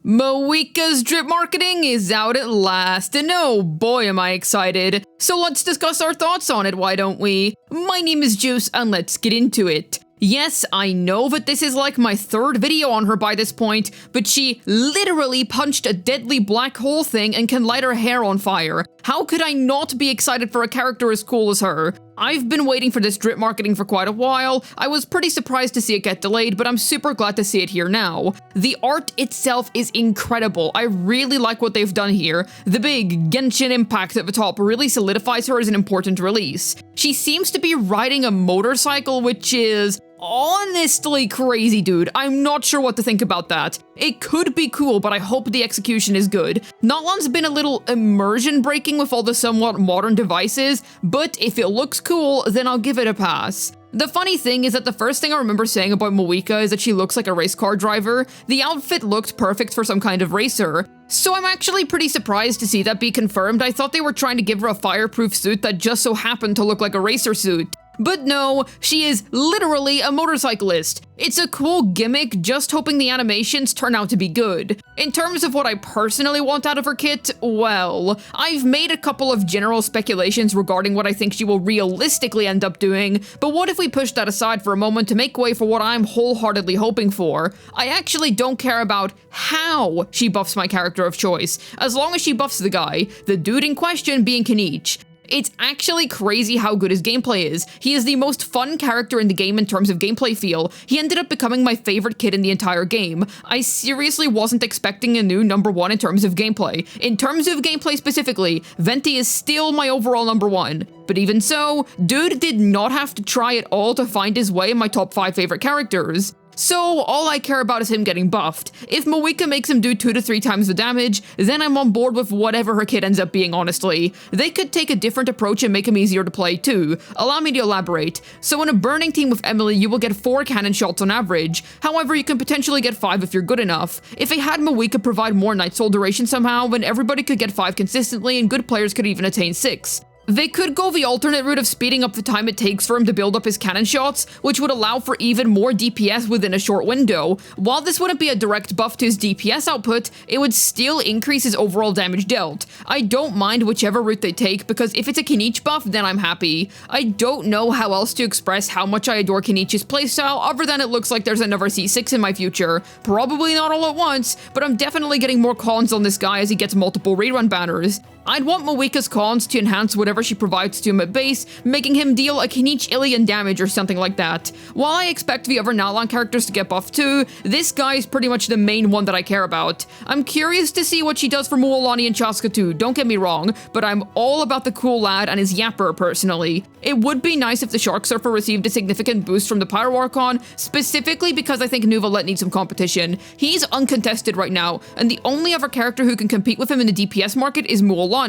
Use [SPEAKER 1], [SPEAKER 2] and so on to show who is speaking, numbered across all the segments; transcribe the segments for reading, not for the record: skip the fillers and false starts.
[SPEAKER 1] Mavuika's drip marketing is out at last, and oh boy am I excited. So let's discuss our thoughts on it, why don't we? My name is Juice, and let's get into it. Yes, I know that this is like my third video on her by this point, but she literally punched a deadly black hole thing and can light her hair on fire. How could I not be excited for a character as cool as her? I've been waiting for this drip marketing for quite a while. I was pretty surprised to see it get delayed, but I'm super glad to see it here now. The art itself is incredible. I really like what they've done here. The big Genshin impact at the top really solidifies her as an important release. She seems to be riding a motorcycle, which is honestly crazy, dude. I'm not sure what to think about that. It could be cool, but I hope the execution is good. Notlan's been a little immersion breaking with all the somewhat modern devices, but if it looks cool, then I'll give it a pass. The funny thing is that the first thing I remember saying about Mavuika is that she looks like a race car driver. The outfit looked perfect for some kind of racer. So I'm actually pretty surprised to see that be confirmed. I thought they were trying to give her a fireproof suit that just so happened to look like a racer suit. But no, she is literally a motorcyclist. It's a cool gimmick, just hoping the animations turn out to be good. In terms of what I personally want out of her kit, well, I've made a couple of general speculations regarding what I think she will realistically end up doing, but what if we push that aside for a moment to make way for what I'm wholeheartedly hoping for? I actually don't care about how she buffs my character of choice, as long as she buffs the guy, the dude in question being Kenichi. It's actually crazy how good his gameplay is. He is the most fun character in the game in terms of gameplay feel. He ended up becoming my favorite kid in the entire game. I seriously wasn't expecting a new number one in terms of gameplay. In terms of gameplay specifically, Venti is still my overall number one. But even so, dude did not have to try at all to find his way in my top 5 favorite characters. So all I care about is him getting buffed. If Mavuika makes him do 2 to 3 times the damage, then I'm on board with whatever her kit ends up being, honestly. They could take a different approach and make him easier to play too. Allow me to elaborate. So in a burning team with Emily, you will get 4 cannon shots on average. However, you can potentially get 5 if you're good enough. If they had Mavuika provide more Night Soul duration somehow, then everybody could get 5 consistently and good players could even attain 6. They could go the alternate route of speeding up the time it takes for him to build up his cannon shots, which would allow for even more DPS within a short window. While this wouldn't be a direct buff to his DPS output, it would still increase his overall damage dealt. I don't mind whichever route they take, because if it's a Kenichi buff, then I'm happy. I don't know how else to express how much I adore Kenichi's playstyle, other than it looks like there's another C6 in my future. Probably not all at once, but I'm definitely getting more cons on this guy as he gets multiple rerun banners. I'd want Mavuika's cons to enhance whatever she provides to him at base, making him deal a Kenichi alien damage or something like that. While I expect the other Natlan characters to get buffed too, this guy is pretty much the main one that I care about. I'm curious to see what she does for Mualani and Chaska too, don't get me wrong, but I'm all about the cool lad and his yapper personally. It would be nice if the Shark Surfer received a significant boost from the Pyro Archon, specifically because I think Nuvalet needs some competition. He's uncontested right now, and the only other character who can compete with him in the DPS market is Mualani.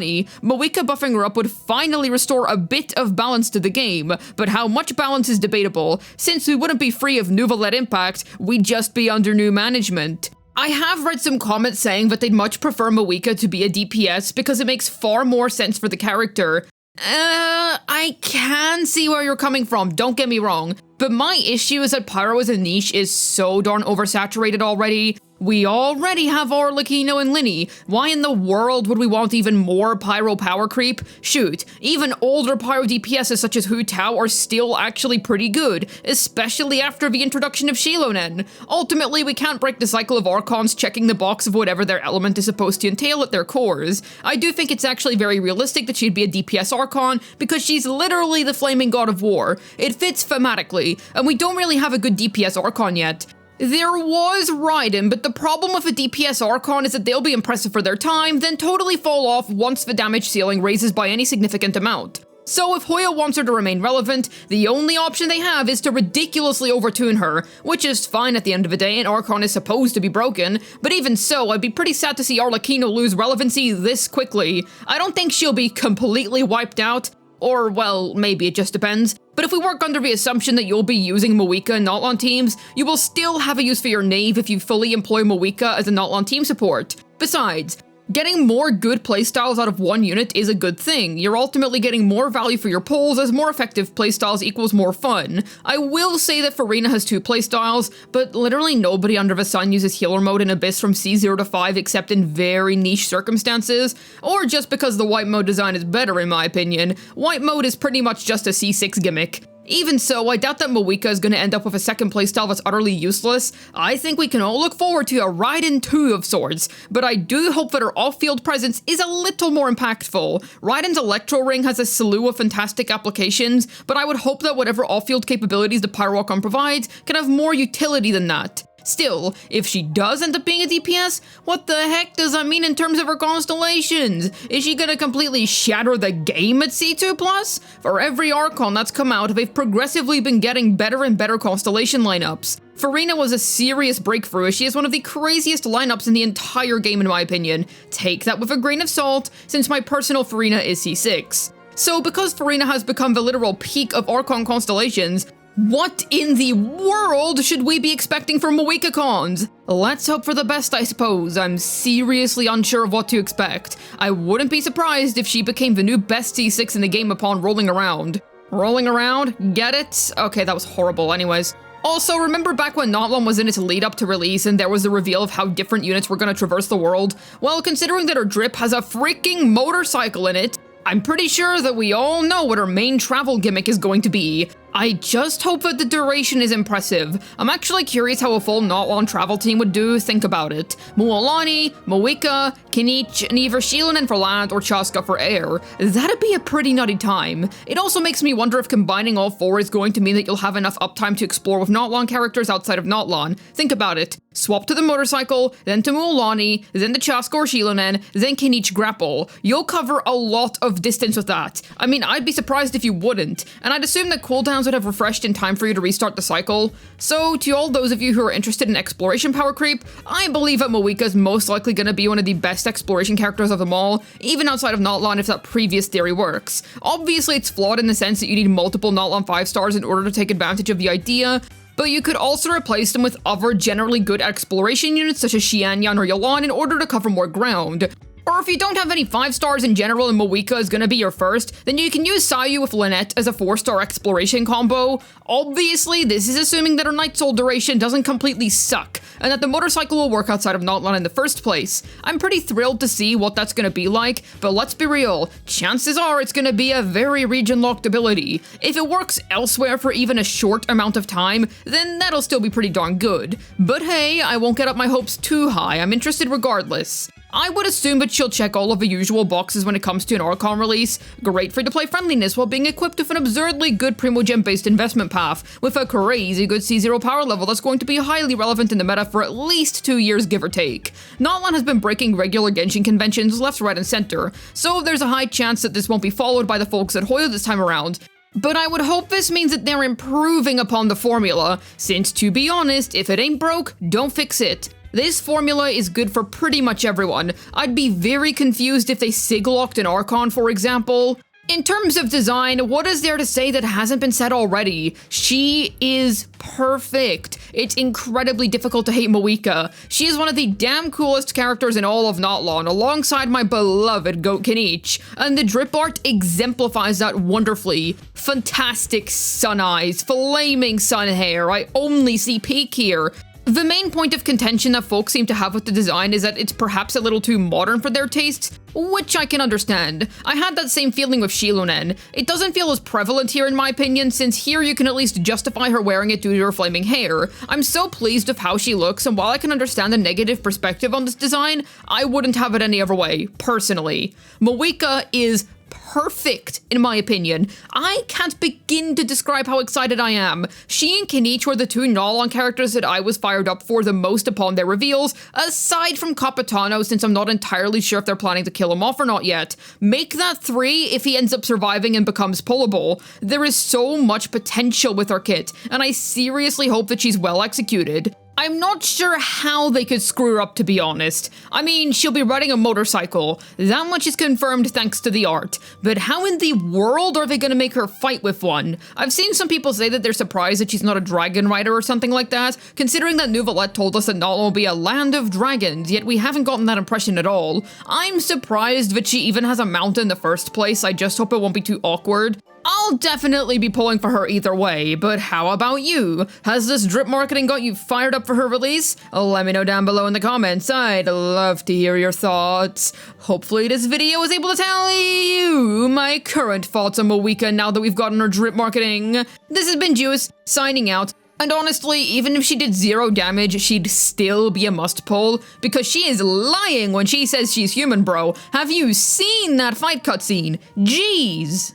[SPEAKER 1] Mavuika buffing her up would finally restore a bit of balance to the game, but how much balance is debatable. Since we wouldn't be free of Nuvalet impact, we'd just be under new management. I have read some comments saying that they'd much prefer Mavuika to be a DPS because it makes far more sense for the character. I can see where you're coming from, don't get me wrong, but my issue is that Pyro as a niche is so darn oversaturated already. We already have Arlecchino and Linny. Why in the world would we want even more Pyro power creep? Shoot, even older Pyro DPSs such as Hu Tao are still actually pretty good, especially after the introduction of Shilonen. Ultimately, we can't break the cycle of Archons checking the box of whatever their element is supposed to entail at their cores. I do think it's actually very realistic that she'd be a DPS Archon, because she's literally the flaming god of war. It fits thematically, and we don't really have a good DPS Archon yet. There was Raiden, but the problem with a DPS Archon is that they'll be impressive for their time, then totally fall off once the damage ceiling raises by any significant amount. So if Hoya wants her to remain relevant, the only option they have is to ridiculously overtune her, which is fine at the end of the day, and Archon is supposed to be broken, but even so, I'd be pretty sad to see Arlecchino lose relevancy this quickly. I don't think she'll be completely wiped out, or well, maybe it just depends. But if we work under the assumption that you'll be using Mavuika in Natlan teams, you will still have a use for your Knave if you fully employ Mavuika as a Natlan team support. Besides, Getting more good playstyles out of one unit is a good thing. You're ultimately getting more value for your pulls, as more effective playstyles equals more fun. I will say that Farina has 2 playstyles, but literally nobody under the sun uses healer mode in Abyss from C0 to 5 except in very niche circumstances, or just because the white mode design is better in my opinion. White mode is pretty much just a C6 gimmick. Even so, I doubt that Mavuika is going to end up with a second playstyle that's utterly useless. I think we can all look forward to a Raiden 2 of sorts, but I do hope that her off-field presence is a little more impactful. Raiden's Electro Ring has a slew of fantastic applications, but I would hope that whatever off-field capabilities the Pyro-Archon provides can have more utility than that. Still, if she does end up being a DPS, what the heck does that mean in terms of her constellations? Is she gonna completely shatter the game at C2+? For every Archon that's come out, they've progressively been getting better and better constellation lineups. Farina was a serious breakthrough, as she is one of the craziest lineups in the entire game in my opinion. Take that with a grain of salt, since my personal Farina is C6. So because Farina has become the literal peak of Archon constellations, what in the world should we be expecting from Mavuika cons? Let's hope for the best, I suppose. I'm seriously unsure of what to expect. I wouldn't be surprised if she became the new best C6 in the game upon rolling around. Rolling around? Get it? Okay, that was horrible anyways. Also, remember back when Notlon was in its lead up to release and there was the reveal of how different units were going to traverse the world? Well, considering that her drip has a freaking motorcycle in it, I'm pretty sure that we all know what her main travel gimmick is going to be. I just hope that the duration is impressive. I'm actually curious how a full Notlon travel team would do. Think about it. Mualani, Mavuika, Kinich, and either Shilonen for land or Chaska for air. That'd be a pretty nutty time. It also makes me wonder if combining all 4 is going to mean that you'll have enough uptime to explore with Notlon characters outside of Notlon. Think about it. Swap to the motorcycle, then to Mualani, then to Chaska or Shilonen, then Kinich grapple. You'll cover a lot of distance with that. I mean, I'd be surprised if you wouldn't, and I'd assume that cooldowns would have refreshed in time for you to restart the cycle. So, to all those of you who are interested in exploration power creep, I believe that Mavuika is most likely going to be one of the best exploration characters of them all, even outside of Notlon if that previous theory works. Obviously, it's flawed in the sense that you need multiple Notlon 5 stars in order to take advantage of the idea, but you could also replace them with other generally good exploration units such as Xianyan or Yalan in order to cover more ground. Or if you don't have any 5 stars in general and Mavuika is gonna be your first, then you can use Sayu with Lynette as a 4-star exploration combo. Obviously, this is assuming that her Night Soul duration doesn't completely suck, and that the motorcycle will work outside of Notlon in the first place. I'm pretty thrilled to see what that's gonna be like, but let's be real, chances are it's gonna be a very region-locked ability. If it works elsewhere for even a short amount of time, then that'll still be pretty darn good. But hey, I won't get up my hopes too high, I'm interested regardless. I would assume that she'll check all of the usual boxes when it comes to an Archon release. Great free-to-play friendliness while being equipped with an absurdly good Primogem-based investment path, with a crazy good C0 power level that's going to be highly relevant in the meta for at least 2 years, give or take. Notlon has been breaking regular Genshin conventions left, right, and center, so there's a high chance that this won't be followed by the folks at Hoyo this time around. But I would hope this means that they're improving upon the formula, since to be honest, if it ain't broke, don't fix it. This formula is good for pretty much everyone. I'd be very confused if they sig-locked an Archon, for example. In terms of design, what is there to say that hasn't been said already? She is perfect. It's incredibly difficult to hate Mavuika. She is one of the damn coolest characters in all of Notlon, alongside my beloved goat Kinich, and the drip art exemplifies that wonderfully. Fantastic sun eyes, flaming sun hair, I only see peak here. The main point of contention that folks seem to have with the design is that it's perhaps a little too modern for their tastes, which I can understand. I had that same feeling with Shilonen. It doesn't feel as prevalent here in my opinion, since here you can at least justify her wearing it due to her flaming hair. I'm so pleased with how she looks, and while I can understand the negative perspective on this design, I wouldn't have it any other way, personally. Mavuika is perfect, in my opinion. I can't begin to describe how excited I am. She and Kinich were the 2 Notlon characters that I was fired up for the most upon their reveals, aside from Capitano, since I'm not entirely sure if they're planning to kill him off or not yet. Make that 3 if he ends up surviving and becomes pullable. There is so much potential with her kit, and I seriously hope that she's well executed. I'm not sure how they could screw her up, to be honest. I mean, she'll be riding a motorcycle. That much is confirmed thanks to the art. But how in the world are they gonna make her fight with one? I've seen some people say that they're surprised that she's not a dragon rider or something like that, considering that Nouvellette told us that Nala will be a land of dragons, yet we haven't gotten that impression at all. I'm surprised that she even has a mount in the first place. I just hope it won't be too awkward. I'll definitely be pulling for her either way, but how about you? Has this drip marketing got you fired up for her release? Let me know down below in the comments. I'd love to hear your thoughts. Hopefully this video was able to tell you my current thoughts on Mavuika now that we've gotten her drip marketing. This has been Juice, signing out. And honestly, even if she did 0 damage, she'd still be a must pull, because she is lying when she says she's human, bro. Have you seen that fight cutscene? Jeez.